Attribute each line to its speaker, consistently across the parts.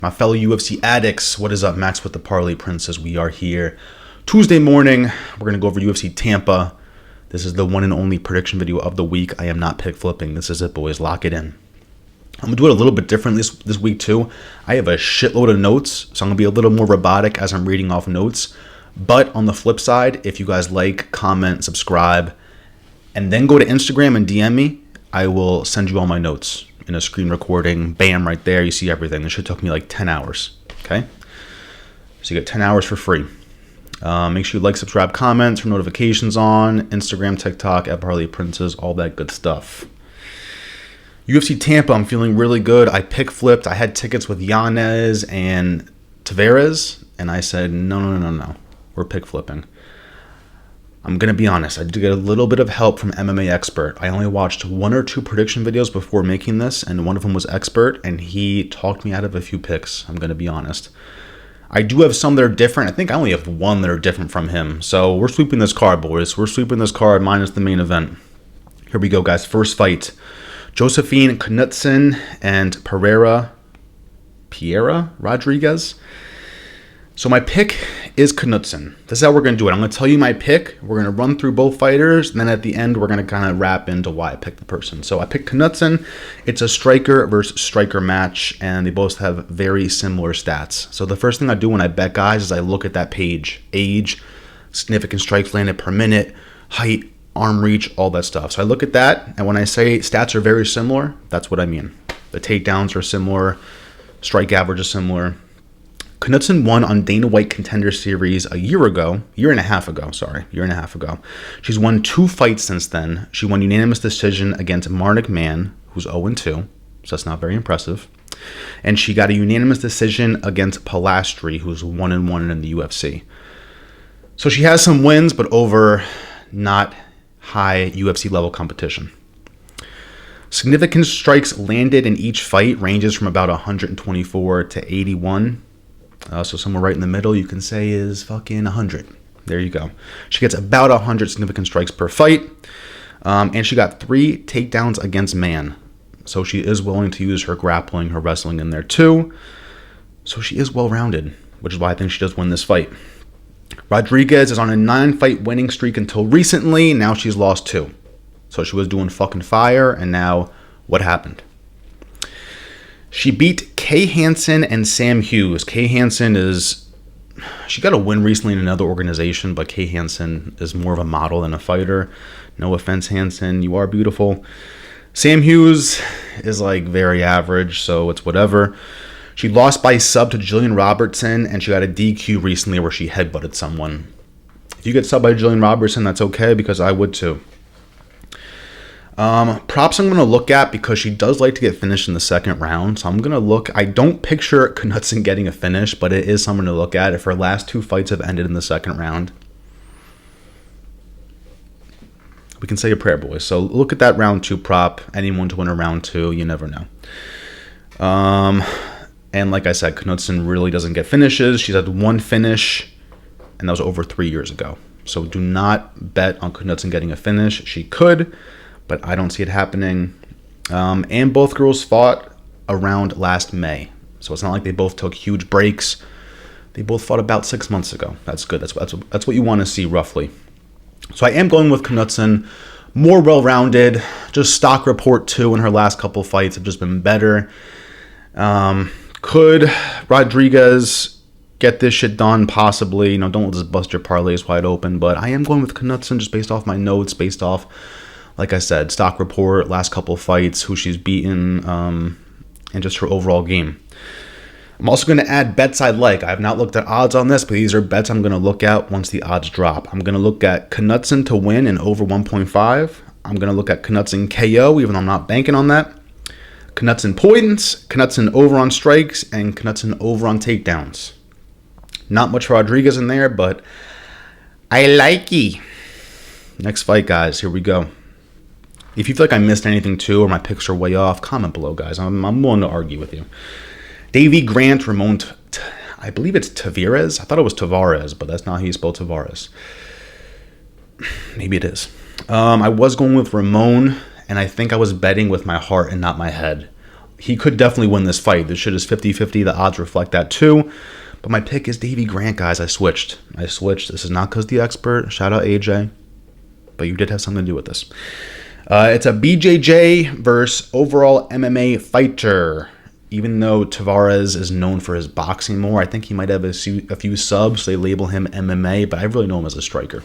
Speaker 1: My fellow UFC addicts, what is up? Max with the Parlay Princess. We are here Tuesday morning. We're going to go over UFC Tampa. This is the one and only prediction video of the week. I am not pick flipping. This is it, boys. Lock it in. I'm going to do it a little bit different this week, too. I have a shitload of notes, so I'm going to be a little more robotic as I'm reading off notes. But on the flip side, if you guys like, comment, subscribe, and then go to Instagram and DM me, I will send you all my notes in a screen recording. Bam, right there. You see everything. This shit took me like 10 hours. Okay? So you get 10 hours for free. Make sure you like, subscribe, comment, turn notifications on. Instagram, TikTok, at Parlay Princess, all that good stuff. UFC Tampa, I'm feeling really good. I pick flipped. I had tickets with YANEZ and TAVERAS, and I said, no. We're pick flipping. I'm going to be honest. I did get a little bit of help from MMA Expert. I only watched 1 or 2 prediction videos before making this, and one of them was Expert, and he talked me out of a few picks. I'm going to be honest. I do have some that are different. I think I only have 1 that are different from him. So we're sweeping this card, boys. We're sweeping this card minus the main event. Here we go, guys. First fight. JOSEFINE, KNUTSSON, and PEIRA Rodriguez. So my pick is KNUTSSON. This is how we're going to do it. I'm going to tell you my pick. We're going to run through both fighters. And then at the end, we're going to kind of wrap into why I picked the person. So I picked KNUTSSON. It's a striker versus striker match. And they both have very similar stats. So the first thing I do when I bet guys is I look at that page. Age, significant strikes landed per minute, height, arm reach, all that stuff. So I look at that. And when I say stats are very similar, that's what I mean. The takedowns are similar. Strike average is similar. KNUTSSON won on Dana White Contender Series a year and a half ago. She's won 2 fights since then. She won unanimous decision against Marnik Man, who's 0-2, so that's not very impressive. And she got a unanimous decision against Pilastri, who's 1-1 in the UFC. So she has some wins, but over not high UFC level competition. Significant strikes landed in each fight ranges from about 124 to 81. So somewhere right in the middle, you can say is fucking 100. There you go. She gets about 100 significant strikes per fight. And she got 3 takedowns against Man. So she is willing to use her grappling, her wrestling in there too. So she is well-rounded, which is why I think she does win this fight. Rodriguez is on a 9-fight winning streak until recently. Now she's lost 2. So she was doing fucking fire, and now what happened? She beat Kay Hansen and Sam Hughes. Kay Hansen she got a win recently in another organization, but Kay Hansen is more of a model than a fighter. No offense, Hansen, you are beautiful. Sam Hughes is like very average, so it's whatever. She lost by sub to Jillian Robertson, and she got a DQ recently where she headbutted someone. If you get sub by Jillian Robertson, that's okay, because I would too. Props I'm going to look at because she does like to get finished in the second round. So I'm going to look. I don't picture KNUTSSON getting a finish, but it is something to look at if her last 2 fights have ended in the second round. We can say a prayer, boys. So look at that round 2 prop. Anyone to win a round 2, you never know. And like I said, KNUTSSON really doesn't get finishes. She's had 1 finish, and that was over 3 years ago. So do not bet on KNUTSSON getting a finish. She could, but I don't see it happening. And both girls fought around last May. So it's not like they both took huge breaks. They both fought about 6 months ago. That's good. That's what you want to see, roughly. So I am going with KNUTSSON. More well-rounded. Just stock report, too, in her last couple fights have just been better. Could Rodriguez get this shit done? Possibly. Don't just bust your parlays wide open. But I am going with KNUTSSON just based off my notes, based off, like I said, stock report, last couple fights, who she's beaten, and just her overall game. I'm also going to add bets I like. I have not looked at odds on this, but these are bets I'm going to look at once the odds drop. I'm going to look at KNUTSSON to win and over 1.5. I'm going to look at KNUTSSON KO, even though I'm not banking on that. KNUTSSON points, KNUTSSON over on strikes, and KNUTSSON over on takedowns. Not much Rodriguez in there, but I like it. Next fight, guys. Here we go. If you feel like I missed anything too, or my picks are way off, comment below, guys. I'm willing to argue with you. Davey Grant, Ramon, I believe it's Taveras. I thought it was Tavares, but that's not how you spell Tavares. Maybe it is. I was going with Ramon, and I think I was betting with my heart and not my head. he could definitely win this fight. This shit is 50-50. The odds reflect that too. But my pick is Davey Grant, guys. I switched. This is not because the expert. Shout out AJ. But you did have something to do with this. It's a BJJ versus overall MMA fighter. Even though TAVERAS is known for his boxing more, I think he might have a few subs. So they label him MMA, but I really know him as a striker.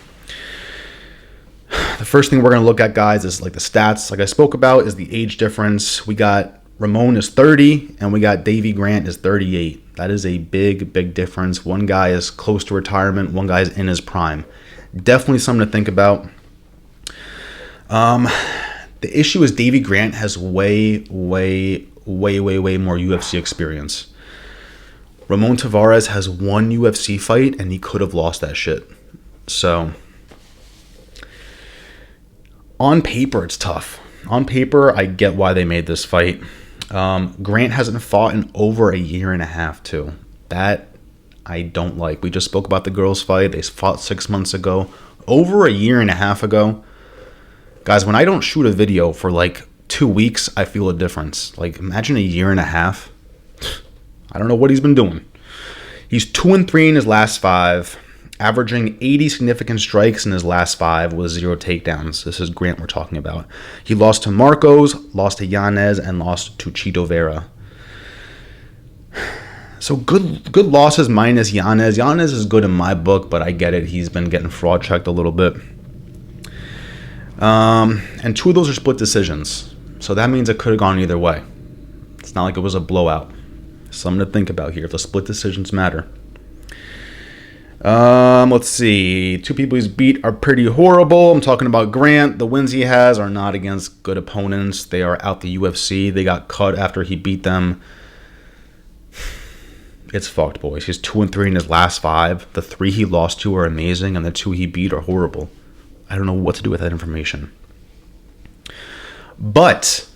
Speaker 1: The first thing we're going to look at, guys, is like the stats. Like I spoke about, is the age difference. We got Ramon is 30, and we got Davey Grant is 38. That is a big, big difference. One guy is close to retirement. One guy is in his prime. Definitely something to think about. The issue is Davey Grant has way more UFC experience. Ramon Taveras has one UFC fight, and he could have lost that shit. So, on paper, it's tough. On paper, I get why they made this fight. Grant hasn't fought in over a year and a half, too. That I don't like. We just spoke about the girls' fight. They fought 6 months ago. Over a year and a half ago. Guys, when I don't shoot a video for like 2 weeks, I feel a difference. Like, imagine a year and a half. I don't know what he's been doing. He's 2-3 in his last 5, averaging 80 significant strikes in his last 5 with 0 takedowns. This is Grant we're talking about. He lost to Marcos, lost to Yanez, and lost to Chito Vera. So good losses minus Yanez. Yanez is good in my book, but I get it. He's been getting fraud checked a little bit. And 2 of those are split decisions. So that means it could have gone either way. It's not like it was a blowout. Something to think about here if the split decisions matter. Let's see. 2 people he's beat are pretty horrible. I'm talking about Grant. The wins he has are not against good opponents. They are out the UFC. They got cut after he beat them. It's fucked, boys. He's 2-3 in his last 5. The 3 he lost to are amazing, and the 2 he beat are horrible. I don't know what to do with that information. But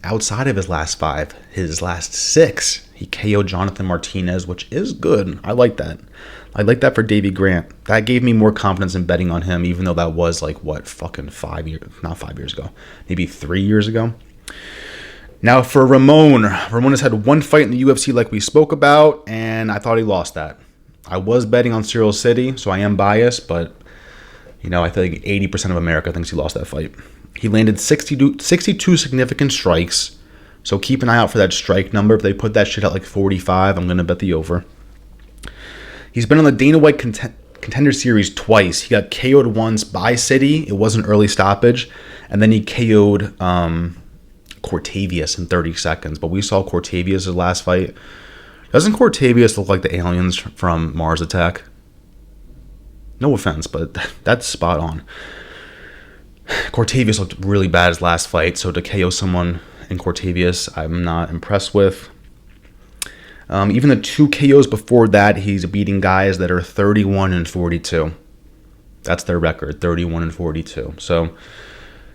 Speaker 1: outside of his last 5, his last 6, he KO'd Jonathan Martinez, which is good. I like that. I like that for Davey Grant. That gave me more confidence in betting on him, even though that was like, what, fucking 5 years, not 5 years ago, maybe 3 years ago. Now for Ramon. Ramon has had 1 fight in the UFC like we spoke about, and I thought he lost that. I was betting on Cyril City, so I am biased, but you know, I think 80% of America thinks he lost that fight. He landed 62 significant strikes. So keep an eye out for that strike number. If they put that shit at like 45, I'm going to bet the over. He's been on the Dana White Contender Series twice. He got KO'd once by City. It was an early stoppage. And then he KO'd Cortavius in 30 seconds. But we saw Cortavius' last fight. Doesn't Cortavius look like the aliens from Mars Attack? No offense, but that's spot on. Cortavius looked really bad his last fight, so to KO someone in Cortavius, I'm not impressed with. Even the 2 KOs before that, he's beating guys that are 31-42. That's their record, 31-42. So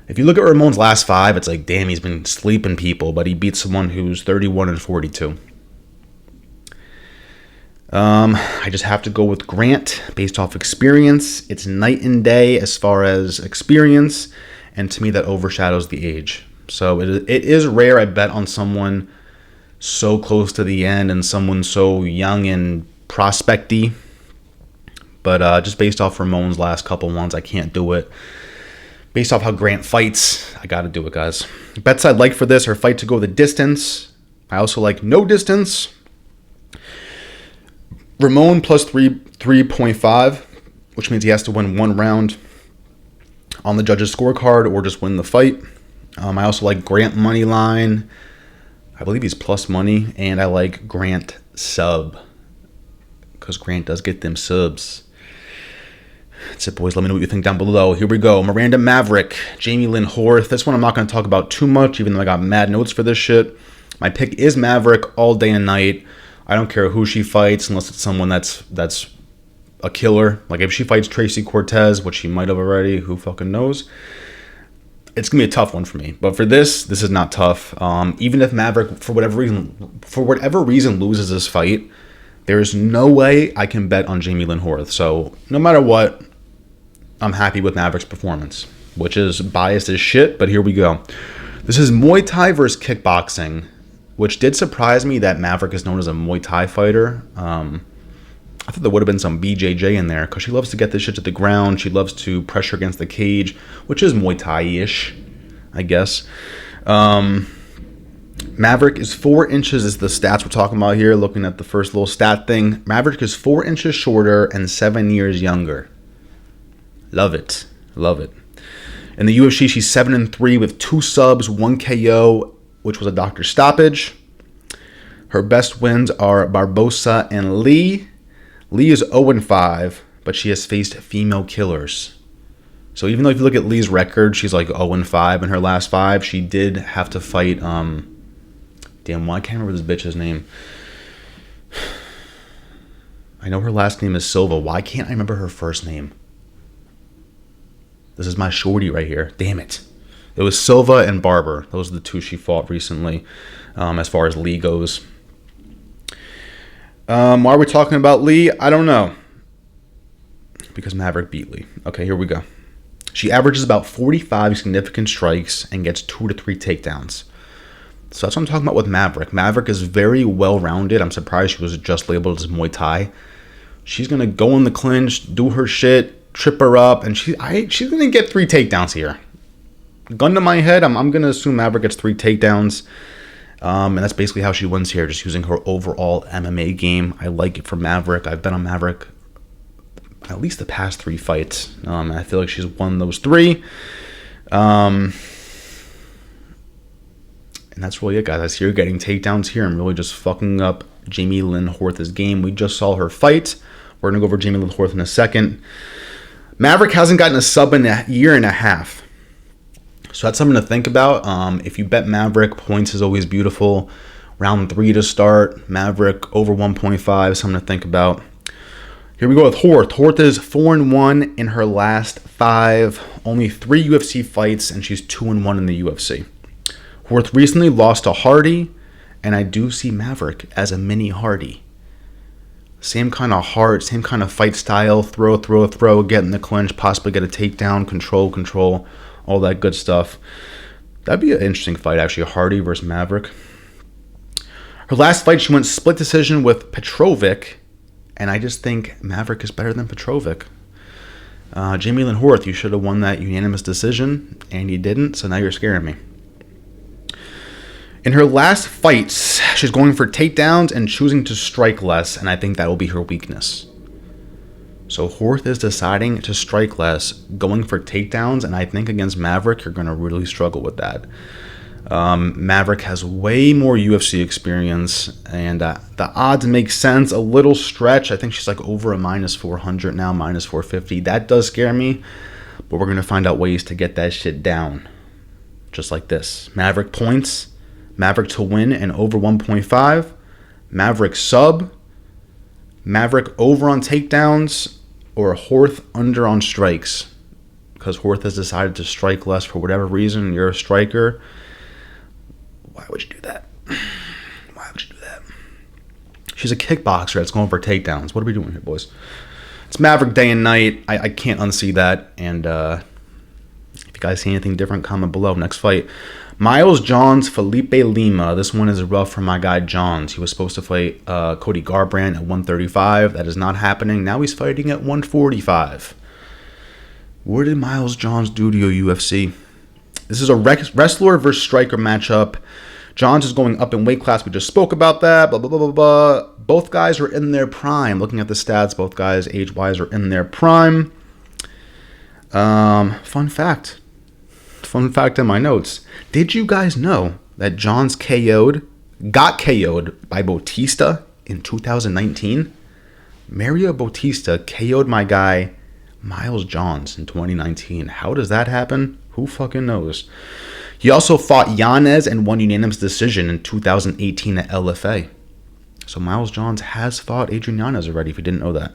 Speaker 1: if you look at Ramon's last 5, it's like, damn, he's been sleeping people, but he beat someone who's 31-42. I just have to go with Grant based off experience. It's night and day as far as experience, and to me that overshadows the age. So it is rare I bet on someone so close to the end and someone so young and prospecty. But just based off Ramon's last couple ones, I can't do it. Based off how Grant fights, I got to do it, guys. Bets I'd like for this are fight to go the distance. I also like no distance. Ramon plus 3.5, which means he has to win 1 round on the judge's scorecard or just win the fight. I also like Grant money line. I believe he's plus money. And I like Grant sub, because Grant does get them subs. That's it, boys. Let me know what you think down below. Here we go. Miranda Maverick, Jamie Lynn Horth. This one I'm not going to talk about too much, even though I got mad notes for this shit. My pick is Maverick all day and night. I don't care who she fights, unless it's someone that's a killer. Like if she fights Tracy Cortez, which she might have already, who fucking knows? It's gonna be a tough one for me. But for this is not tough. Even if Maverick, for whatever reason, loses this fight, there is no way I can bet on Jamie Lynn Horth. So no matter what, I'm happy with Maverick's performance, which is biased as shit. But here we go. This is Muay Thai versus kickboxing, which did surprise me that Maverick is known as a Muay Thai fighter. I thought there would have been some BJJ in there because she loves to get this shit to the ground. She loves to pressure against the cage, which is Muay Thai-ish, I guess. Maverick is 4 inches is the stats we're talking about here. Looking at the first little stat thing. Maverick is 4 inches shorter and 7 years younger. Love it. Love it. In the UFC, she's 7-3 with 2 subs, 1 KO, which was a doctor stoppage. Her best wins are Barbosa and Lee. Lee is 0-5, but she has faced female killers. So even though if you look at Lee's record, she's like 0-5 in her last 5. She did have to fight, damn, why can't I remember this bitch's name? I know her last name is Silva. Why can't I remember her first name? This is my shorty right here. Damn it. It was Silva and Barber. Those are the 2 she fought recently, as far as Lee goes. Why are we talking about Lee? I don't know. Because Maverick beat Lee. Okay, here we go. She averages about 45 significant strikes and gets 2 to 3 takedowns. So that's what I'm talking about with Maverick. Maverick is very well-rounded. I'm surprised she was just labeled as Muay Thai. She's going to go in the clinch, do her shit, trip her up, and she's going to get 3 takedowns here. Gun to my head, I'm going to assume Maverick gets 3 takedowns. And that's basically how she wins here, just using her overall MMA game. I like it for Maverick. I've been on Maverick at least the past 3 fights. I feel like she's won those 3. And that's really it, guys. I see her getting takedowns here and really just fucking up Jamie Lynn Horth's game. We just saw her fight. We're going to go over Jamie Lynn Horth in a second. Maverick hasn't gotten a sub in a year and a half. So that's something to think about. If you bet Maverick, points is always beautiful. Round 3 to start. Maverick over 1.5, something to think about. Here we go with Horth. Horth is 4-1 in her last 5. Only 3 UFC fights, and she's 2-1 in the UFC. Horth recently lost to Hardy, and I do see Maverick as a mini Hardy. Same kind of heart, same kind of fight style. Throw, get in the clinch, possibly get a takedown, control. All that good stuff. That'd be an interesting fight, actually. Hardy versus Maverick. Her last fight, she went split decision with Petrovic. And I just think Maverick is better than Petrovic. Jamie Lynn Horth, you should have won that unanimous decision. And you didn't, so now you're scaring me. In her last fights, she's going for takedowns and choosing to strike less. And I think that will be her weakness. So Horth is deciding to strike less, going for takedowns, and I think against Maverick, you're going to really struggle with that. Maverick has way more UFC experience, and the odds make sense. A little stretch. I think she's like over a -400 now, -450. That does scare me, but we're going to find out ways to get that shit down. Just like this. Maverick points, Maverick to win and over 1.5, Maverick sub, Maverick over on takedowns, or Horth under on strikes. Because Horth has decided to strike less for whatever reason. You're a striker. Why would you do that? Why would you do that? She's a kickboxer that's going for takedowns. What are we doing here, boys? It's Maverick day and night. I can't unsee that. And if you guys see anything different, comment below. Next fight. Miles Johns, Felipe Lima. This one is rough for my guy Johns. He was supposed to fight Cody Garbrandt at 135. That is not happening. Now he's fighting at 145. What did Miles Johns do to your UFC? This is a wrestler versus striker matchup. Johns is going up in weight class. We just spoke about that. Blah, blah, blah, blah, blah. Both guys are in their prime. Looking at the stats, both guys age-wise are in their prime. Fun fact in my notes. Did you guys know that Johns got KO'd by Bautista in 2019? Mario Bautista KO'd my guy Miles Johns in 2019. How does that happen? Who fucking knows? He also fought Yanez and won unanimous decision in 2018 at LFA. So Miles Johns has fought Adrian Yanez already, if you didn't know that.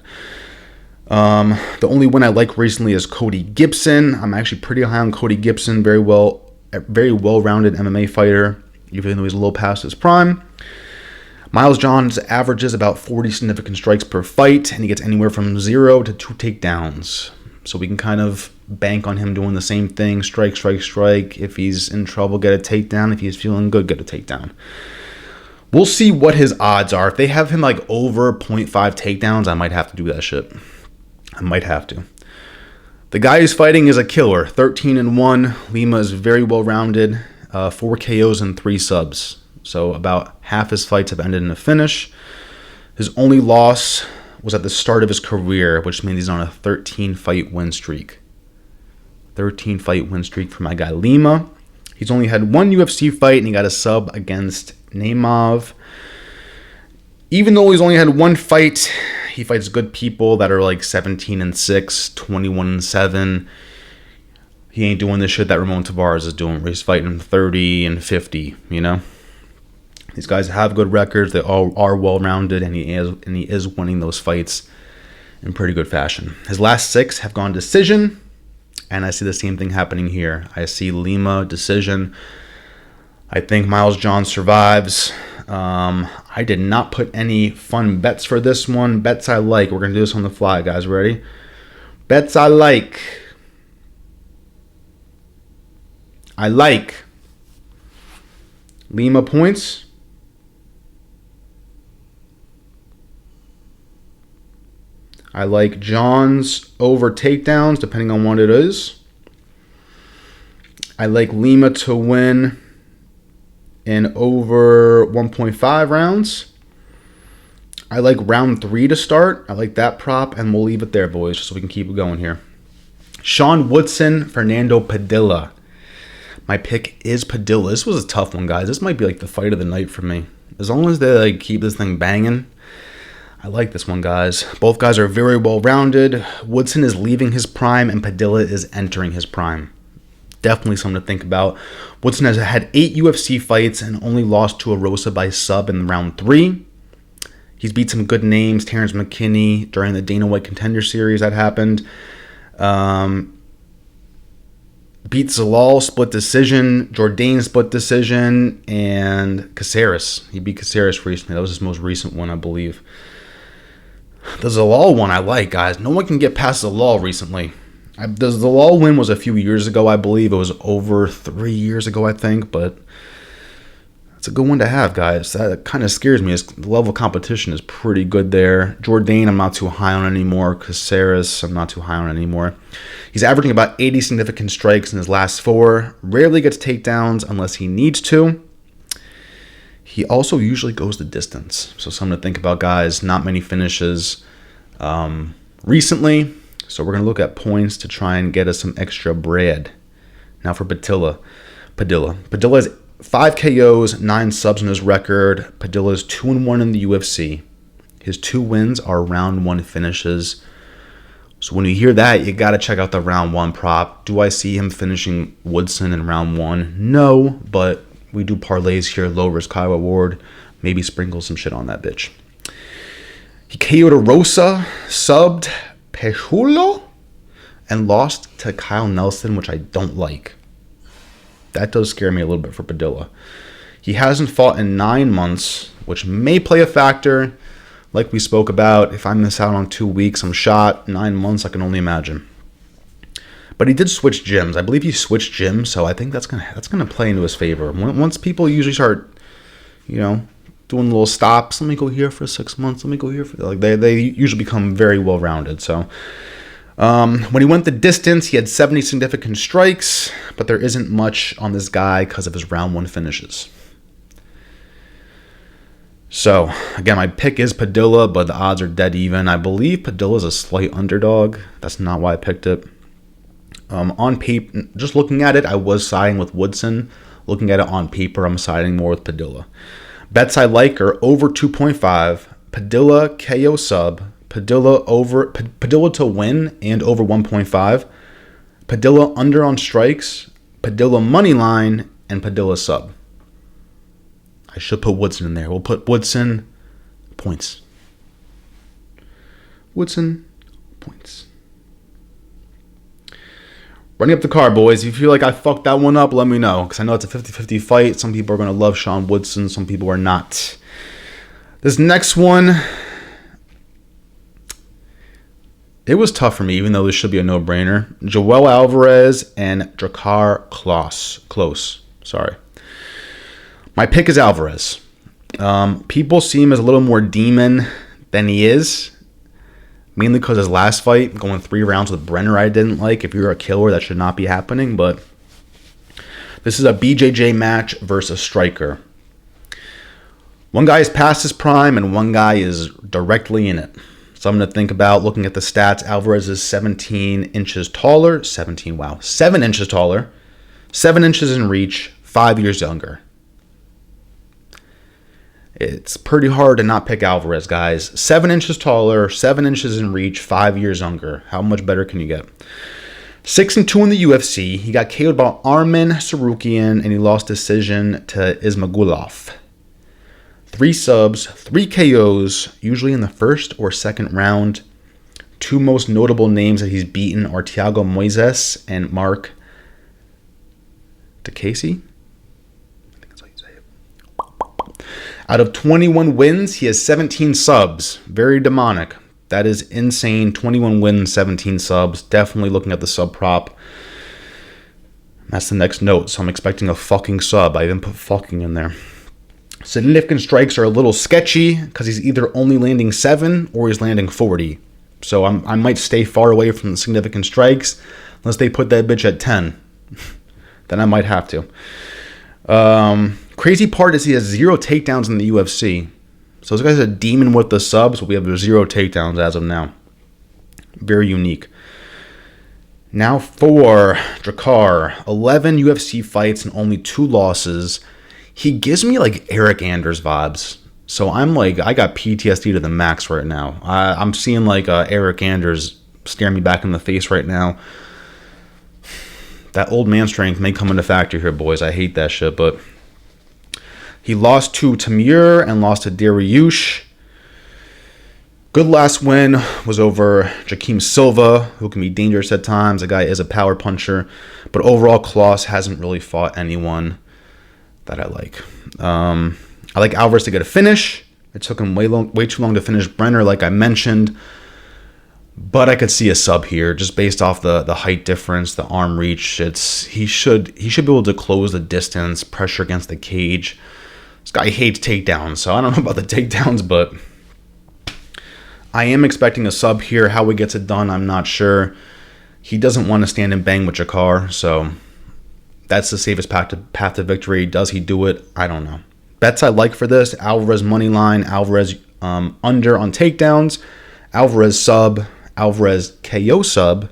Speaker 1: The only one I like recently is Cody Gibson. I'm actually pretty high on Cody Gibson. Very well-rounded MMA fighter, even though he's a little past his prime. Miles Johns averages about 40 significant strikes per fight, and he gets anywhere from 0 to 2 takedowns. So we can kind of bank on him doing the same thing. Strike, strike, strike. If he's in trouble, get a takedown. If he's feeling good, get a takedown. We'll see what his odds are. If they have him like over 0.5 takedowns, I might have to do that shit. I might have to. The guy who's fighting is a killer. 13-1. Lima is very well-rounded. 4 KOs and 3 subs. So about half his fights have ended in a finish. His only loss was at the start of his career, which means he's on a 13-fight win streak. 13-fight win streak for my guy Lima. He's only had 1 UFC fight, and he got a sub against Namav. Even though he's only had 1 fight, he fights good people that are like 17-6, 21-7. He ain't doing the shit that Ramon Tavares is doing, where he's fighting 30-50, you know? These guys have good records. They all are well-rounded, and he is winning those fights in pretty good fashion. His last 6 have gone decision, and I see the same thing happening here. I see Lima decision. I think Miles John survives. I did not put any fun bets for this one. Bets I like. We're going to do this on the fly, guys. Ready? Bets I like. I like Lima points. I like John's over takedowns, depending on what it is. I like Lima to win in over 1.5 rounds. I like round 3 to start. I like that prop, and we'll leave it there, boys, just so we can keep it going here. Sean Woodson, Fernando Padilla. My pick is Padilla. This was a tough one, guys. This might be like the fight of the night for me. As long as they like keep this thing banging, I like this one, guys. Both guys are very well-rounded. Woodson is leaving his prime, and Padilla is entering his prime. Definitely something to think about. Woodson has had 8 UFC fights and only lost to Arosa by sub in round 3. He's beat some good names. Terrence McKinney during the Dana White Contender Series that happened. Beat Zalal, split decision. Jourdain, split decision. And Caceres. He beat Caceres recently. That was his most recent one, I believe. The Zalal one I like, guys. No one can get past Zalal recently. The Zalal win was a few years ago, I believe. It was over 3 years ago, I think. But it's a good one to have, guys. That kind of scares me. The level of competition is pretty good there. Jourdain, I'm not too high on anymore. Caceres, I'm not too high on anymore. He's averaging about 80 significant strikes in his last 4. Rarely gets takedowns unless he needs to. He also usually goes the distance. So something to think about, guys. Not many finishes recently. So we're going to look at points to try and get us some extra bread. Now for Padilla. Padilla has 5 KOs, 9 subs in his record. Padilla is 2-1 in the UFC. His 2 wins are round 1 finishes. So when you hear that, you got to check out the round 1 prop. Do I see him finishing Woodson in round 1? No, but we do parlays here. Low risk, high reward. Maybe sprinkle some shit on that bitch. He KO'd Arosa, subbed Pejulo, and lost to Kyle Nelson, which I don't like. That does scare me a little bit for Padilla. He hasn't fought in 9 months, which may play a factor. Like we spoke about, if I miss out on 2 weeks, I'm shot. 9 months, I can only imagine. But he did switch gyms. I believe he switched gyms, so I think that's gonna play into his favor. Once people usually start, doing little stops. Let me go here for 6 months. Let me go here for they usually become very well rounded. So when he went the distance, he had 70 significant strikes, but there isn't much on this guy because of his round 1 finishes. So again, my pick is Padilla, but the odds are dead even. I believe Padilla is a slight underdog. That's not why I picked it. On paper, just looking at it, I was siding with Woodson. Looking at it on paper, I'm siding more with Padilla. Bets I like are over 2.5, Padilla KO sub, Padilla to win and over 1.5, Padilla under on strikes, Padilla money line, and Padilla sub. I should put Woodson in there. We'll put Woodson points. Woodson points. Running up the card, boys. If you feel like I fucked that one up, let me know. Because I know it's a 50-50 fight. Some people are going to love Sean Woodson. Some people are not. This next one, It was tough for me, even though this should be a no-brainer. Joel Alvarez and DRAKKAR Klose. Sorry. My pick is Alvarez. People see him as a little more demon than he is. Mainly because his last fight, going 3 rounds with Brenner, I didn't like. If you're a killer, that should not be happening. But this is a BJJ match versus a striker. One guy is past his prime, and one guy is directly in it. Something to think about looking at the stats. Alvarez is 17 inches taller. 7 inches taller. 7 inches in reach. 5 years younger. It's pretty hard to not pick Alvarez, guys. 7 inches taller, 7 inches in reach, 5 years younger. How much better can you get? 6-2 in the UFC. He got KO'd by Arman Tsarukyan, and he lost decision to Ismagulov. 3 subs, 3 KOs, usually in the first or second round. 2 most notable names that he's beaten are Thiago Moises and Mark DeCasey. Out of 21 wins, he has 17 subs. Very demonic. That is insane. 21 wins, 17 subs. Definitely looking at the sub prop. That's the next note. So I'm expecting a fucking sub. I even put fucking in there. Significant strikes are a little sketchy because he's either only landing 7 or he's landing 40. So I might stay far away from the significant strikes unless they put that bitch at 10. Then I might have to. Crazy part is he has 0 takedowns in the UFC. So this guy's a demon with the subs, but we have 0 takedowns as of now. Very unique. Now for DRAKKAR. 11 UFC fights and only 2 losses. He gives me like Eric Anders vibes. So I'm like, I got PTSD to the max right now. I'm seeing like Eric Anders staring me back in the face right now. That old man strength may come into factor here, boys. I hate that shit, but... He lost to Tamir and lost to Dariush. Good last win was over Joaquin Silva, who can be dangerous at times. The guy is a power puncher. But overall, KLOSE hasn't really fought anyone that I like. I like Alvarez to get a finish. It took him way too long to finish Brenner, like I mentioned. But I could see a sub here, just based off the height difference, the arm reach. He should be able to close the distance, pressure against the cage. This guy hates takedowns, so I don't know about the takedowns, but I am expecting a sub here. How he gets it done, I'm not sure. He doesn't want to stand and bang with JACOBY, so that's the safest path to victory. Does he do it? I don't know. Bets I like for this: Alvarez money line, Alvarez under on takedowns, Alvarez sub, Alvarez KO sub,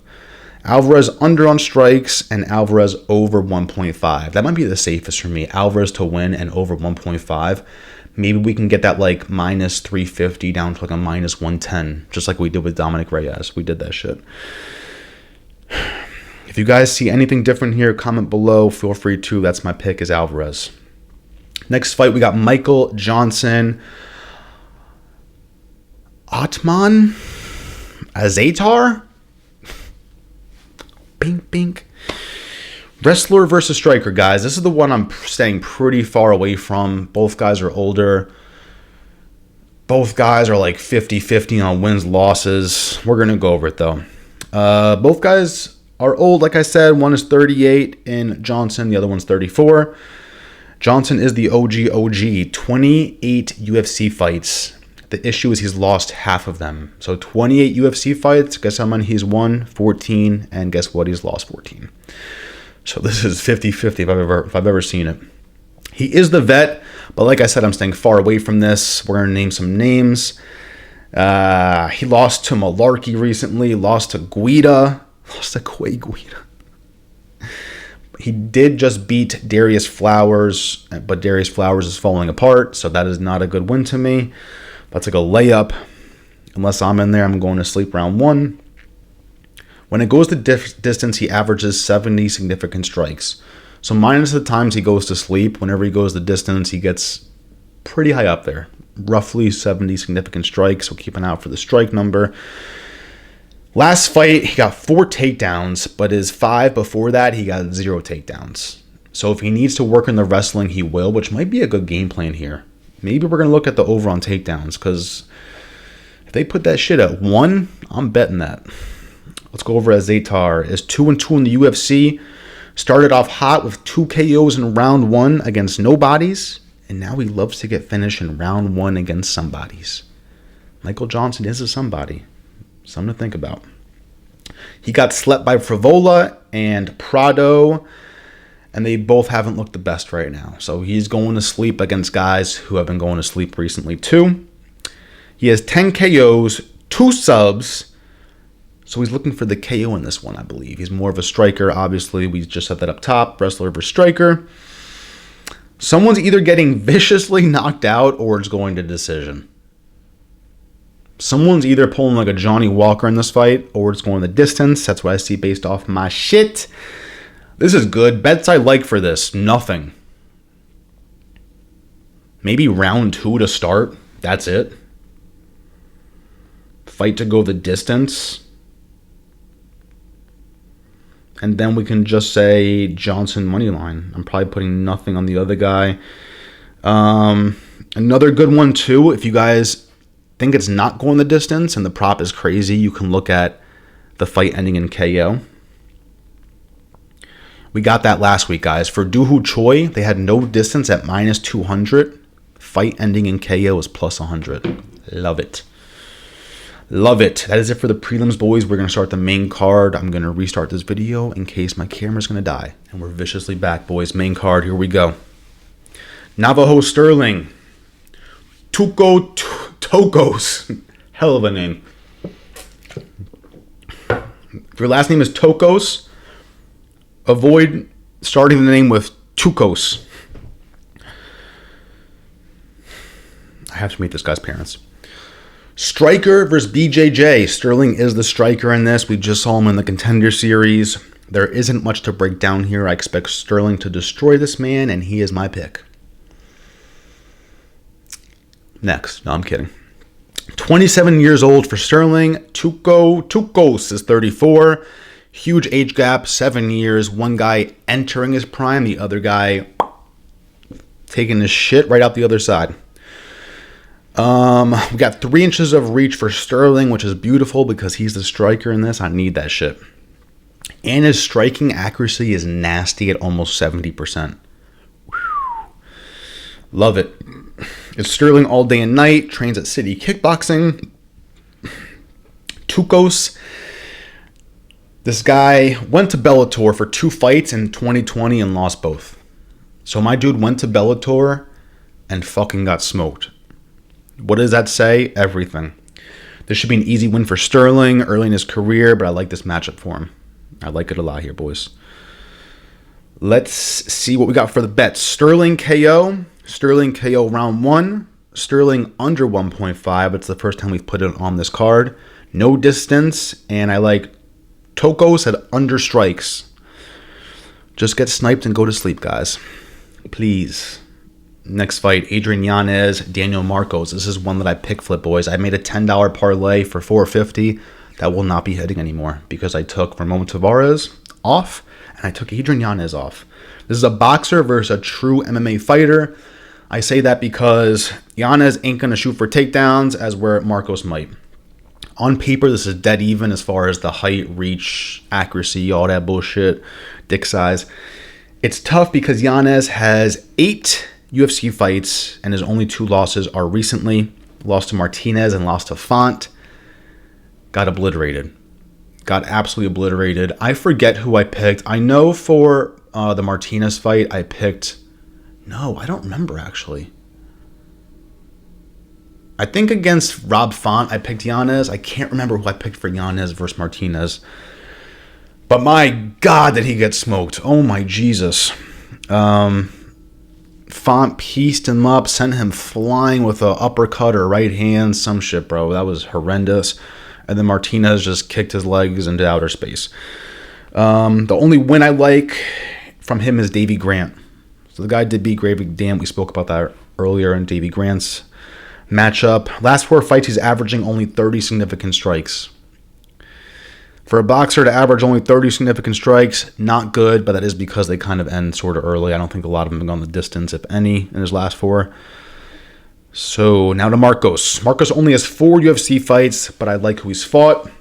Speaker 1: Alvarez under on strikes, and Alvarez over 1.5. That might be the safest for me. Alvarez to win and over 1.5. Maybe we can get that like minus 350 down to like a minus 110, just like we did with Dominic Reyes. We did that shit. If you guys see anything different here, comment below. Feel free to. That's my pick, is Alvarez. Next fight, we got Michael Johnson. Atman Azatar? Bink, bink. Wrestler versus striker, guys. This is the one I'm staying pretty far away from. Both guys are older. Both guys are like 50-50 on wins, losses. We're going to go over it, though. Both guys are old, like I said. One is 38 in Johnson. The other one's 34. Johnson is the OG. 28 UFC fights. The issue is he's lost half of them. So 28 UFC fights. Guess how many he's won? 14. And guess what? He's lost 14. So this is 50-50 if I've ever seen it. He is the vet, but like I said, I'm staying far away from this. We're going to name some names. He lost to Malarkey recently. Lost to Guida. Lost to Quay Guida. He did just beat Darius Flowers, but Darius Flowers is falling apart, so that is not a good win to me. That's like a layup. Unless I'm in there, I'm going to sleep round 1. When it goes to distance, he averages 70 significant strikes. So minus the times he goes to sleep, whenever he goes the distance, he gets pretty high up there. Roughly 70 significant strikes, so keep an eye out for the strike number. Last fight, he got 4 takedowns, but his 5 before that, he got 0 takedowns. So if he needs to work in the wrestling, he will, which might be a good game plan here. Maybe we're going to look at the over on takedowns, because if they put that shit at 1, I'm betting that. Let's go over as Zatar is 2-2 in the UFC. Started off hot with 2 KOs in round 1 against nobodies. And now he loves to get finished in round 1 against somebodies. Michael Johnson is a somebody. Something to think about. He got slept by Frivola and Prado. And they both haven't looked the best right now. So he's going to sleep against guys who have been going to sleep recently too. He has 10 KOs, 2 subs. So he's looking for the KO in this one, I believe. He's more of a striker. Obviously, we just set that up top. Wrestler versus striker. Someone's either getting viciously knocked out or it's going to decision. Someone's either pulling like a Johnny Walker in this fight or it's going the distance. That's what I see based off my shit. This is good. Bets I like for this. Nothing. Maybe round 2 to start. That's it. Fight to go the distance. And then we can just say Johnson moneyline. I'm probably putting nothing on the other guy. Another good one too. If you guys think it's not going the distance and the prop is crazy, you can look at the fight ending in KO. We got that last week, guys. For Dooho Choi, they had no distance at -200. Fight ending in KO is +100. Love it. Love it. That is it for the prelims, boys. We're going to start the main card. I'm going to restart this video in case my camera's going to die. And we're viciously back, boys. Main card. Here we go. Navajo Sterling. TUCO TOKKOS. Hell of a name. If your last name is TOKKOS, avoid starting the name with TUCOS. I have to meet this guy's parents. Striker versus BJJ. Sterling is the striker in this. We just saw him in the Contender Series. There isn't much to break down here. I expect Sterling to destroy this man, and he is my pick. Next. No, I'm kidding. 27 years old for Sterling. TUCOS is 34. Huge age gap, 7 years. One guy entering his prime, the other guy taking his shit right out the other side. We got 3 inches of reach for Sterling, which is beautiful because he's the striker in this. I need that shit. And his striking accuracy is nasty at almost 70%. Whew. Love it. It's Sterling all day and night. Trains at City Kickboxing. TUCOS. This guy went to Bellator for 2 fights in 2020 and lost both. So my dude went to Bellator and fucking got smoked. What does that say? Everything. This should be an easy win for Sterling early in his career, but I like this matchup for him. I like it a lot here, boys. Let's see what we got for the bets. Sterling KO. Sterling KO round 1. Sterling under 1.5. It's the first time we've put it on this card. No distance. And I like TOKKOS at under strikes. Just get sniped and go to sleep, guys. Please. Next fight, ADRIAN YANEZ, Daniel Marcos. This is one that I pick flip, boys. I made a $10 parlay for $4.50. That will not be hitting anymore because I took Ramon Tavares off and I took ADRIAN YANEZ off. This is a boxer versus a true MMA fighter. I say that because YANEZ ain't going to shoot for takedowns as where Marcos might. On paper, this is dead even as far as the height, reach, accuracy, all that bullshit, dick size. It's tough because YANEZ has 8 UFC fights, and his only 2 losses are recently. Lost to Martinez and lost to Font. Got obliterated. Got absolutely obliterated. I forget who I picked. I know for the Martinez fight, I picked... No, I don't remember, actually. I think against Rob Font, I picked YANEZ. I can't remember who I picked for YANEZ versus Martinez. But my God, did he get smoked. Oh, my Jesus. Font pieced him up, sent him flying with an uppercut or right hand, some shit, bro. That was horrendous. And then Martinez just kicked his legs into outer space. The only win I like from him is Davey Grant. So the guy did beat Gravy Dam. We spoke about that earlier in Davey Grant's matchup. Last 4 fights, he's averaging only 30 significant strikes. For a boxer to average only 30 significant strikes, not good, but that is because they kind of end sort of early. I don't think a lot of them have gone the distance, if any, in his last 4. So now to Marcos. Marcos only has 4 UFC fights, but I like who he's fought.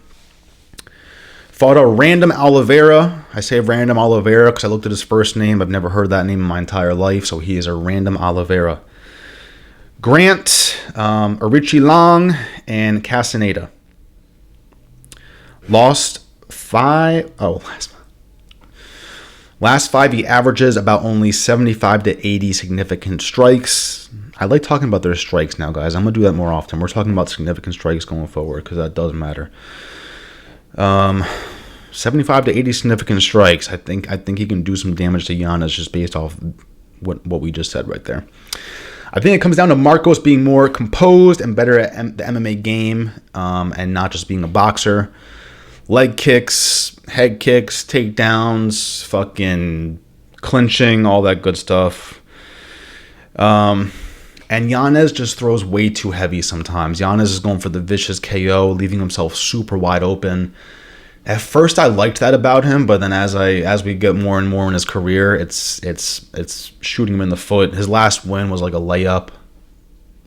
Speaker 1: Fought a random Oliveira. I say random Oliveira because I looked at his first name. I've never heard that name in my entire life, so he is a random Oliveira. Grant, Arichi Long, and Castaneda. Lost 5. Last 5, he averages about only 75 to 80 significant strikes. I like talking about their strikes now, guys. I'm going to do that more often. We're talking about significant strikes going forward because that does matter. 75 to 80 significant strikes. I think he can do some damage to Yanez just based off what we just said right there. I think it comes down to Marcos being more composed and better at the MMA game and not just being a boxer. Leg kicks, head kicks, takedowns, fucking clinching, all that good stuff. And Yanez just throws way too heavy sometimes. Yanez is going for the vicious KO, leaving himself super wide open. At first, I liked that about him, but then as we get more and more in his career, it's shooting him in the foot. His last win was like a layup.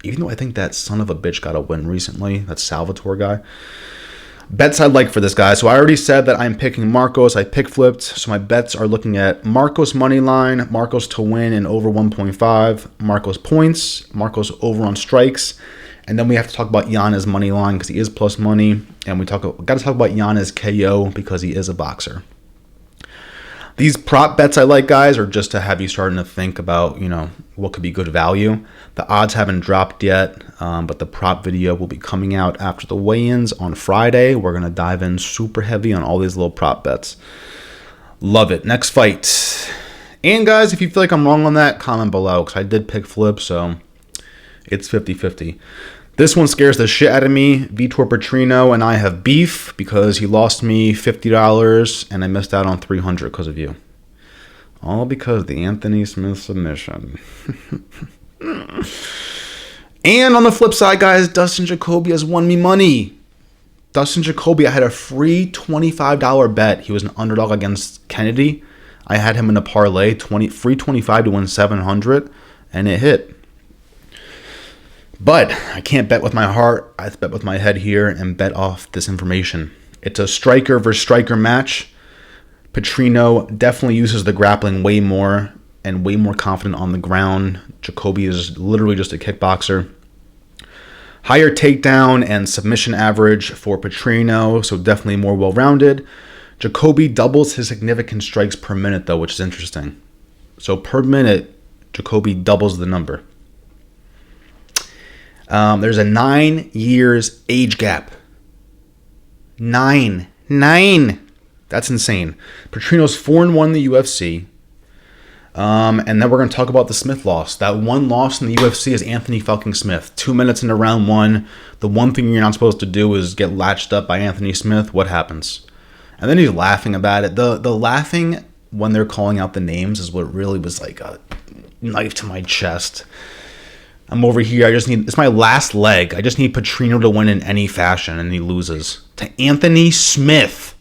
Speaker 1: Even though I think that son of a bitch got a win recently, that Salvatore guy. Bets I like for this guy. So I already said that I'm picking Marcos. I pick flipped. So my bets are looking at Marcos money line, Marcos to win and over 1.5, Marcos points, Marcos over on strikes. And then we have to talk about Yanez money line because he is plus money. And we got to talk about Yanez KO because he is a boxer. These prop bets I like, guys, are just to have you starting to think about, what could be good value. The odds haven't dropped yet, but the prop video will be coming out after the weigh-ins on Friday. We're going to dive in super heavy on all these little prop bets. Love it. Next fight. And, guys, if you feel like I'm wrong on that, comment below because I did pick flip, so it's 50-50. This one scares the shit out of me. VITOR PETRINO and I have beef because he lost me $50 and I missed out on $300 because of you. All because of the Anthony Smith submission. And on the flip side, guys, Dustin Jacoby has won me money. Dustin Jacoby, I had a free $25 bet. He was an underdog against Kennedy. I had him in a parlay, free 25 to win 700, and it hit. But I can't bet with my heart. I have to bet with my head here and bet off this information. It's a striker versus striker match. Petrino definitely uses the grappling way more and way more confident on the ground. Jacoby is literally just a kickboxer. Higher takedown and submission average for Petrino, so definitely more well-rounded. Jacoby doubles his significant strikes per minute, though, which is interesting. So per minute, Jacoby doubles the number. There's a 9 years age gap. 9. That's insane. Petrino's 4-1 in the UFC. And then we're going to talk about the Smith loss. That one loss in the UFC is Anthony fucking Smith. 2 minutes into round 1. The one thing you're not supposed to do is get latched up by Anthony Smith. What happens? And then he's laughing about it. The laughing when they're calling out the names is what really was like a knife to my chest. I'm over here. It's my last leg. I just need Petrino to win in any fashion, and he loses to Anthony Smith.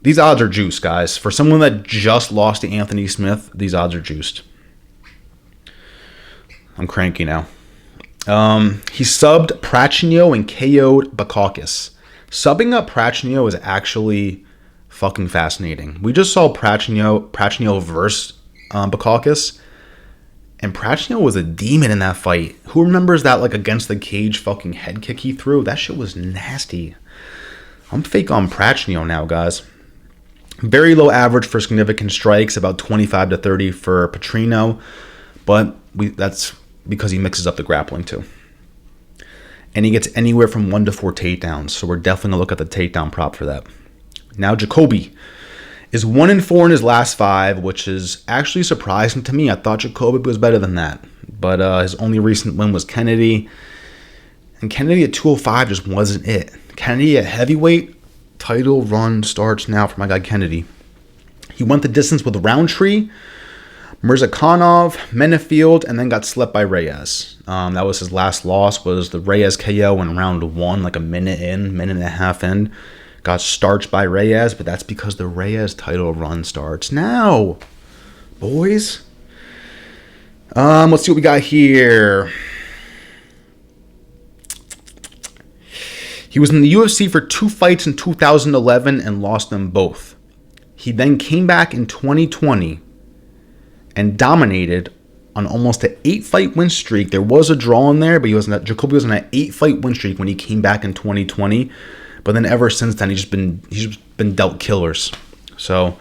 Speaker 1: These odds are juiced, guys. For someone that just lost to Anthony Smith, these odds are juiced. I'm cranky now. He subbed Prachnio and KO'd Buckley. Subbing up Prachnio is actually fucking fascinating. We just saw Prachnio versus Buckley. And Prachnio was a demon in that fight. Who remembers that like against the cage fucking head kick he threw? That shit was nasty. I'm fake on Prachnio now, guys. Very low average for significant strikes, about 25 to 30 for Petrino. But that's because he mixes up the grappling too. And he gets anywhere from 1 to 4 takedowns. So we're definitely going to look at the takedown prop for that. Now Jacoby is 1-4 in his last 5, which is actually surprising to me. I thought Jacoby was better than that. But his only recent win was Kennedy. And Kennedy at 205 just wasn't it. Kennedy at heavyweight, title run starts now for my guy Kennedy. He went the distance with Roundtree, Mirzakhanov, Menefield, and then got slept by Reyes. That was his last loss, was the Reyes KO in round 1, like a minute and a half in. Got starched by Reyes, but that's because the Reyes title run starts now, boys. Let's see what we got here. He was in the UFC for 2 fights in 2011 and lost them both. He then came back in 2020 and dominated on almost an 8-fight win streak. There was a draw in there, but Jacoby was on an 8-fight win streak when he came back in 2020. But then ever since then, he's just been dealt killers. So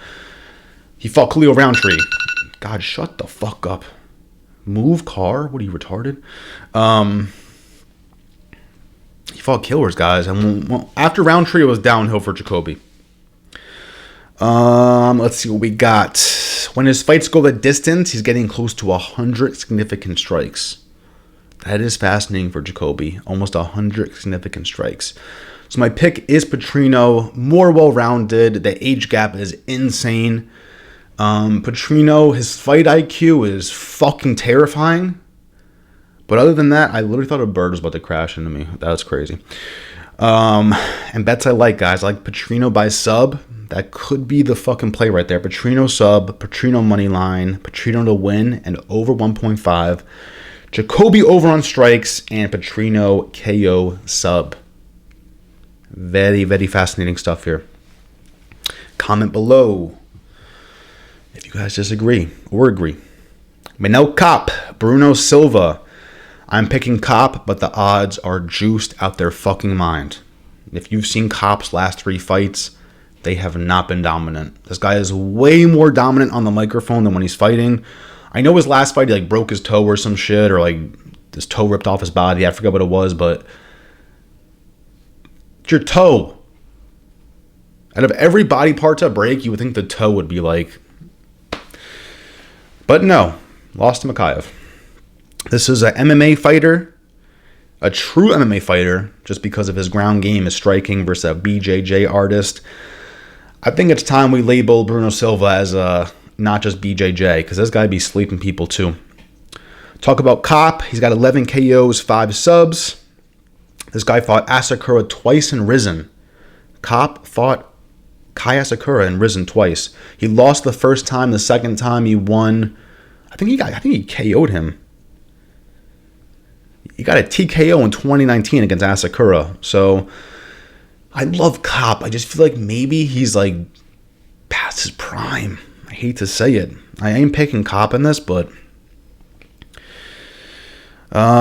Speaker 1: he fought Khalil Roundtree. God, shut the fuck up. Move, car. What are you, retarded? He fought killers, guys. And after Roundtree, it was downhill for Jacoby. Let's see what we got. When his fights go the distance, he's getting close to 100 significant strikes. That is fascinating for Jacoby. Almost 100 significant strikes. So my pick is PETRINO. More well-rounded. The age gap is insane. PETRINO, his fight IQ is fucking terrifying. But other than that, I literally thought a bird was about to crash into me. That was crazy. And bets I like, guys. I like PETRINO by sub. That could be the fucking play right there. PETRINO sub, PETRINO money line, PETRINO to win, and over 1.5. Jacoby over on strikes, and PETRINO KO sub. Very, very fascinating stuff here. Comment below if you guys disagree or agree. Manel Cop, Bruno Silva. I'm picking Cop, but the odds are juiced out their fucking mind. If you've seen Cop's last 3 fights, they have not been dominant. This guy is way more dominant on the microphone than when he's fighting. I know his last fight, he like broke his toe or some shit, or like his toe ripped off his body. I forget what it was, but it's your toe. Out of every body part to break, you would think the toe would be like. But no, lost to Makayev. This is an MMA fighter, a true MMA fighter, just because of his ground game, his striking versus a BJJ artist. I think it's time we label Bruno Silva as not just BJJ, because this guy be sleeping people too. Talk about Cop. He's got 11 KOs, 5 subs. This guy fought Asakura twice in Risen. Cop fought Kai Asakura in Risen twice. He lost the first time. The second time he won. I think he KO'd him. He got a TKO in 2019 against Asakura. So I love Cop. I just feel like maybe he's like past his prime. I hate to say it. I am picking Cop in this, but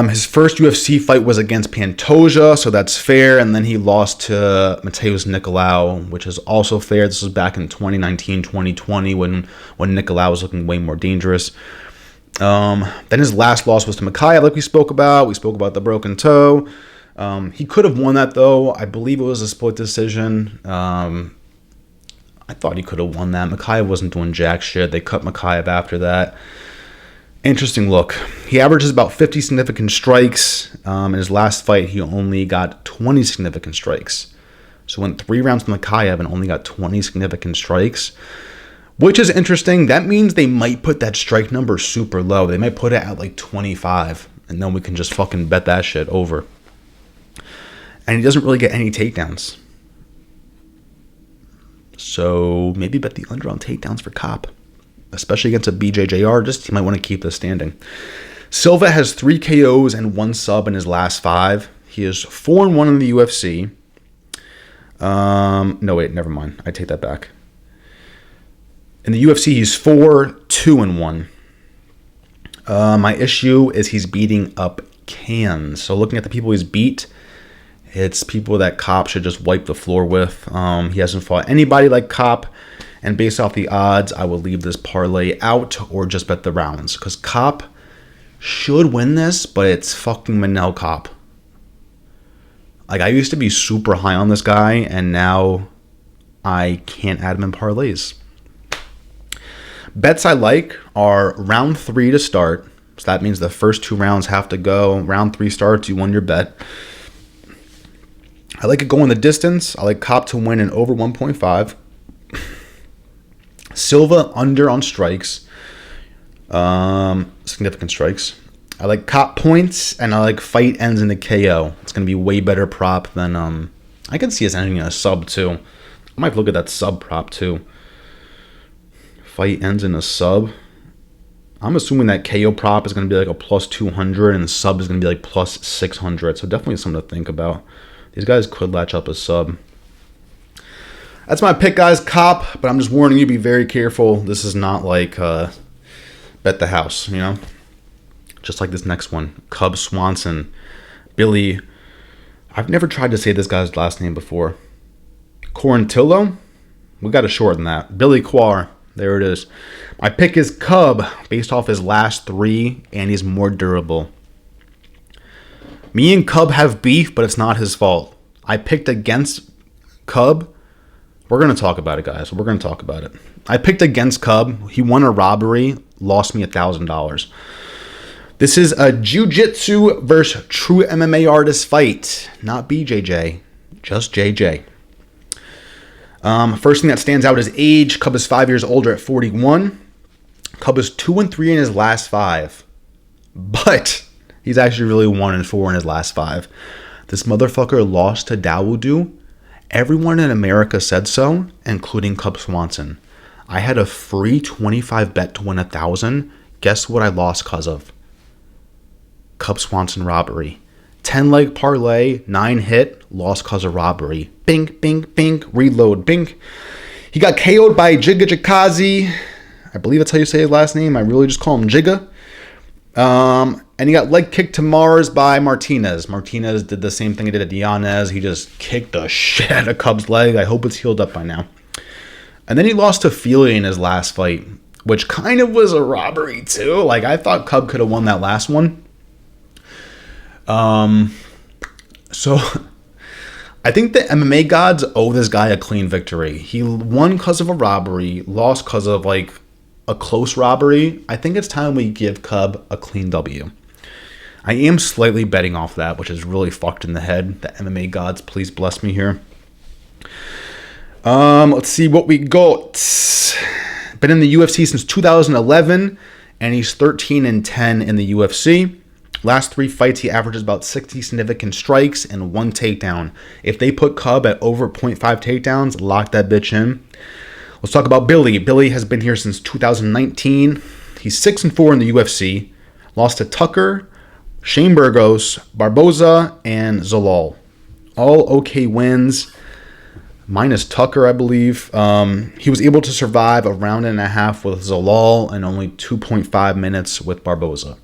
Speaker 1: his first UFC fight was against Pantoja, so that's fair. And then he lost to Mateus Nicolau, which is also fair. This was back in 2019, 2020 when Nicolau was looking way more dangerous. Then his last loss was to Makayev, like we spoke about. We spoke about the broken toe. He could have won that, though. I believe it was a split decision. I thought he could have won that. Makayev wasn't doing jack shit. They cut Makayev after that. Interesting look. He averages about 50 significant strikes. In his last fight, he only got 20 significant strikes. So went 3 rounds to Makayev and only got 20 significant strikes, which is interesting. That means they might put that strike number super low. They might put it at like 25, and then we can just fucking bet that shit over. And he doesn't really get any takedowns. So maybe bet the under on takedowns for Cop. Especially against a BJJ artist, he might want to keep this standing. Silva has 3 KOs and 1 sub in his last 5. He is 4-1 in the UFC. No, wait, never mind. I take that back. In the UFC, he's 4-2-1. My issue is he's beating up cans. So looking at the people he's beat, it's people that Cop should just wipe the floor with. He hasn't fought anybody like Cop. And based off the odds, I will leave this parlay out or just bet the rounds. Because Cop should win this, but it's fucking Manel Cop. Like, I used to be super high on this guy, and now I can't add him in parlays. Bets I like are round 3 to start. So that means the first 2 rounds have to go. Round 3 starts, you won your bet. I like it going the distance. I like Cop to win and over 1.5. Silva under on strikes. Significant strikes. I like Cop points, and I like fight ends in a KO. It's going to be way better prop than... I can see us ending in a sub, too. I might look at that sub prop, too. Fight ends in a sub. I'm assuming that KO prop is going to be like a plus 200 and sub is going to be like plus 600. So definitely something to think about. These guys could latch up a sub. That's my pick, guys. Cop, but I'm just warning you, be very careful. This is not like bet the house, you know? Just like this next one. Cub Swanson. Billy. I've never tried to say this guy's last name before. Quarantillo? We got to shorten that. Billy Quar. There it is. My pick is Cub, based off his last 3, and he's more durable. Me and Cub have beef, but it's not his fault. I picked against Cub. We're going to talk about it, guys. We're going to talk about it. I picked against Cub. He won a robbery, lost me $1,000. This is a jiu-jitsu versus true MMA artist fight. Not BJJ, just JJ. First thing that stands out is age. Cub is 5 years older at 41. Cub is 2-3 in his last 5. But he's actually really 1-4 in his last 5. This motherfucker lost to Dawodu. Everyone in America said so, including Cub Swanson. I had a free 25 bet to win 1,000. Guess what I lost cause of? Cub Swanson robbery. 10 leg parlay, 9 hit, lost cause of robbery. Bink, bink, bink, reload, bink. He got KO'd by Jiga Jakazi. I believe that's how you say his last name. I really just call him Jiga. And he got leg kicked to Mars by Martinez. Martinez did the same thing he did at Yanez. He just kicked the shit out of Cub's leg. I hope it's healed up by now. And then he lost to Feely in his last fight, which kind of was a robbery too. Like, I thought Cub could have won that last one. So I think the MMA gods owe this guy a clean victory. He won because of a robbery, lost because of like a close robbery. I think it's time we give Cub a clean W. I am slightly betting off that, which is really fucked in the head. The MMA gods, please bless me here. Let's see what we got. Been in the UFC since 2011, and he's 13-10 in the UFC. Last 3 fights, he averages about 60 significant strikes and 1 takedown. If they put Cub at over 0.5 takedowns, lock that bitch in. Let's talk about Billy. Billy has been here since 2019. He's 6-4 in the UFC. Lost to Tucker, Shane Burgos, Barboza, and Zalal. All okay wins. Minus Tucker, I believe. He was able to survive a round and a half with Zalal and only 2.5 minutes with Barboza.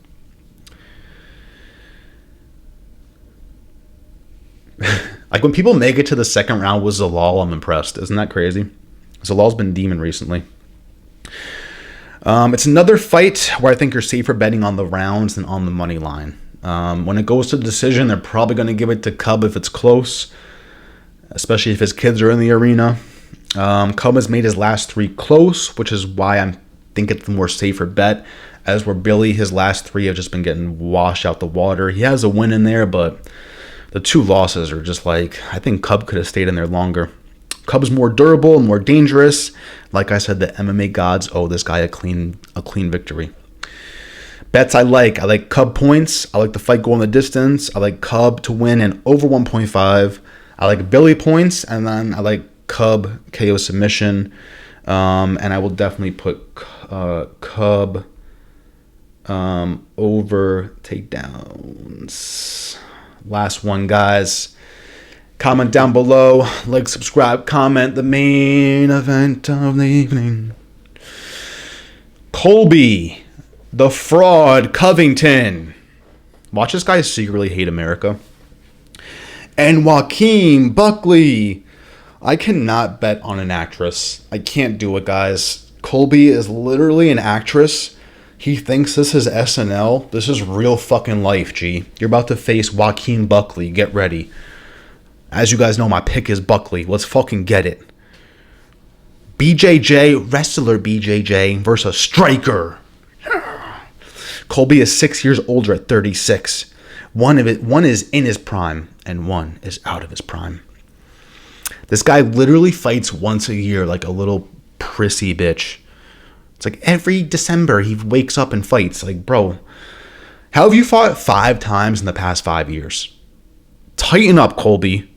Speaker 1: Like, when people make it to the second round with Zalal, I'm impressed. Isn't that crazy? Zalal's been demon recently. It's another fight where I think you're safer betting on the rounds than on the money line. When it goes to the decision, they're probably going to give it to Cub if it's close, especially if his kids are in the arena. Cub has made his last 3 close, which is why I think it's the more safer bet. As where Billy, his last 3 have just been getting washed out the water. He has a win in there, but the 2 losses are just like, I think Cub could have stayed in there longer. Cub's more durable and more dangerous. Like I said, the MMA gods owe this guy a clean victory. Bets I like Cub points. I like the fight going the distance. I like Cub to win and over 1.5. I like Billy points, and then I like Cub KO submission. And I will definitely put Cub over takedowns. Last one, guys. Comment down below. Like, subscribe, comment. The main event of the evening. Colby, the fraud, Covington. Watch this guy secretly hate America. And Joaquin Buckley. I cannot bet on an actress. I can't do it, guys. Colby is literally an actress. He thinks this is SNL. This is real fucking life, G. You're about to face Joaquin Buckley. Get ready. As you guys know, my pick is Buckley. Let's fucking get it. BJJ, wrestler BJJ versus striker. Colby is 6 years older at 36. One is in his prime, and one is out of his prime. This guy literally fights once a year like a little prissy bitch. It's like every December he wakes up and fights. Like, bro, how have you fought 5 times in the past 5 years? Tighten up, Colby.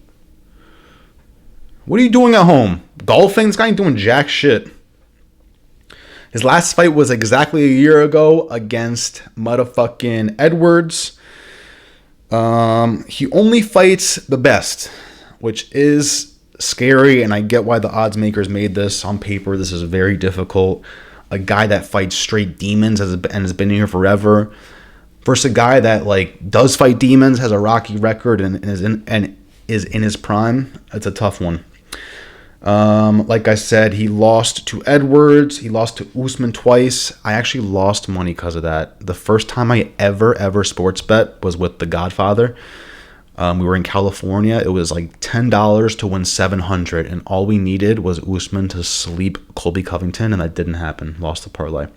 Speaker 1: What are you doing at home? Golfing? This guy ain't doing jack shit. His last fight was exactly a year ago against motherfucking Edwards. He only fights the best, which is scary, and I get why the odds makers made this. On paper, this is very difficult. A guy that fights straight demons and has been here forever, versus a guy that like does fight demons, has a rocky record, and is in his prime. It's a tough one. Like I said, he lost to Edwards. He lost to Usman twice. I actually lost money because of that. The first time I ever sports bet was with The Godfather. We were in California. It was like $10 to win $700, and all we needed was Usman to sleep Colby Covington, and that didn't happen. Lost the parlay.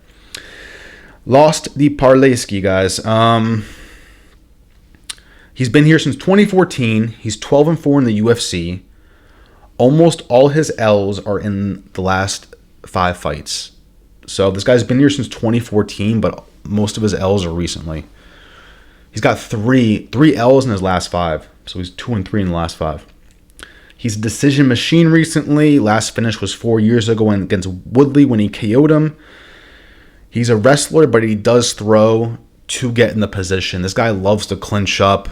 Speaker 1: Lost the parlay ski, guys. He's been here since 2014. He's 12-4 in the UFC. Almost all his L's are in the last 5 fights. So this guy's been here since 2014, but most of his L's are recently. He's got three L's in his last 5. So he's 2-3 in the last 5. He's a decision machine recently. Last finish was 4 years ago against Woodley when he KO'd him. He's a wrestler, but he does throw to get in the position. This guy loves to clinch up.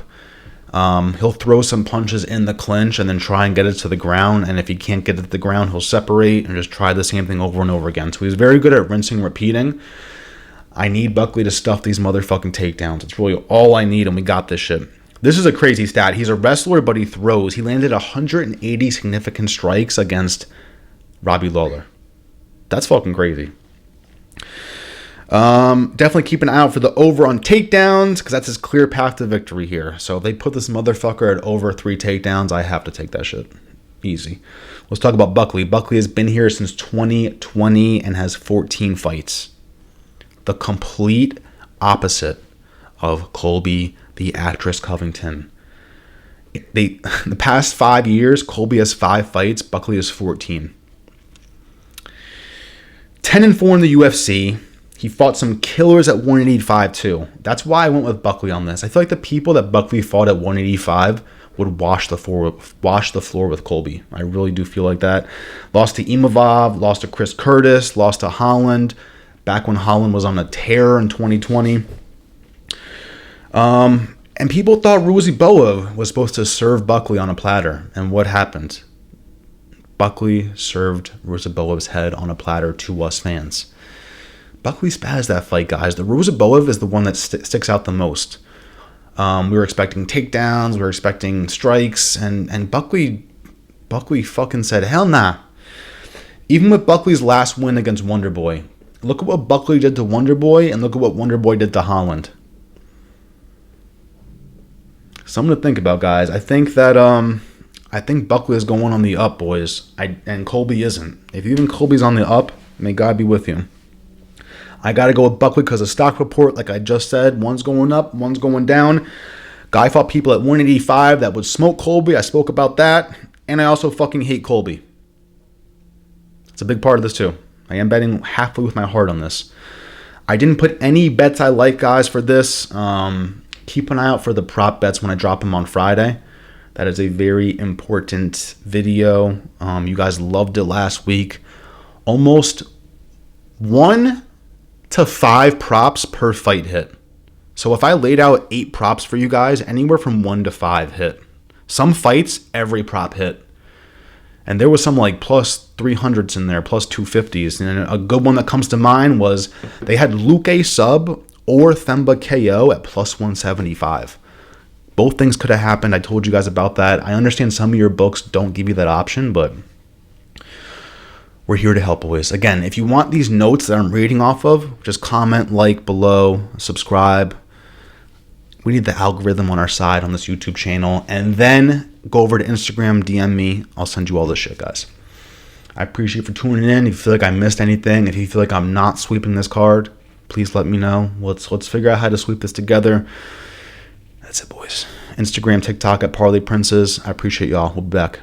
Speaker 1: He'll throw some punches in the clinch and then try and get it to the ground. And if he can't get it to the ground, he'll separate and just try the same thing over and over again. So he's very good at rinsing and repeating. I need Buckley to stuff these motherfucking takedowns. It's really all I need, and we got this shit. This is a crazy stat. He's a wrestler, but he throws. He landed 180 significant strikes against Robbie Lawler. That's fucking crazy. Definitely keep an eye out for the over on takedowns, because that's his clear path to victory here. So if they put this motherfucker at over 3 takedowns, I have to take that shit. Easy. Let's talk about Buckley. Buckley has been here since 2020 and has 14 fights. The complete opposite of Colby, the actress Covington. The past 5 years, Colby has 5 fights. Buckley has 14. 10-4 in the UFC. He fought some killers at 185 too. That's why I went with Buckley on this. I feel like the people that Buckley fought at 185 would wash the floor with Colby. I really do feel like that. Lost to Imavov, lost to Chris Curtis, lost to Holland, back when Holland was on a tear in 2020. And people thought Ruziboev was supposed to serve Buckley on a platter. And what happened? Buckley served Ruziboev's head on a platter to us fans. Buckley spazzed that fight, guys. The Ruziboev is the one that sticks out the most. We were expecting takedowns, we were expecting strikes, and Buckley fucking said, hell nah. Even with Buckley's last win against Wonderboy, look at what Buckley did to Wonderboy, and look at what Wonderboy did to Holland. Something to think about, guys. I think Buckley is going on the up, boys. And Colby isn't. If even Colby's on the up, may God be with you. I got to go with Buckley because of stock report, like I just said. One's going up, one's going down. Guy fought people at 185 that would smoke Colby. I spoke about that. And I also fucking hate Colby. It's a big part of this too. I am betting halfway with my heart on this. I didn't put any bets I like, guys, for this. Keep an eye out for the prop bets when I drop them on Friday. That is a very important video. You guys loved it last week. Almost 1 to 5 props per fight hit. So if I laid out 8 props for you guys, anywhere from 1 to 5 hit. Some fights, every prop hit. And there was some like plus 300s in there, plus 250s. And a good one that comes to mind was they had Luque sub or Themba KO at plus 175. Both things could have happened. I told you guys about that. I understand some of your books don't give you that option, but we're here to help, boys. Again, if you want these notes that I'm reading off of, just comment, like below, subscribe. We need the algorithm on our side on this YouTube channel. And then go over to Instagram, DM me. I'll send you all this shit, guys. I appreciate you for tuning in. If you feel like I missed anything, if you feel like I'm not sweeping this card, please let me know. Let's figure out how to sweep this together. That's it, boys. Instagram, TikTok at Parlay Princes. I appreciate y'all. We'll be back.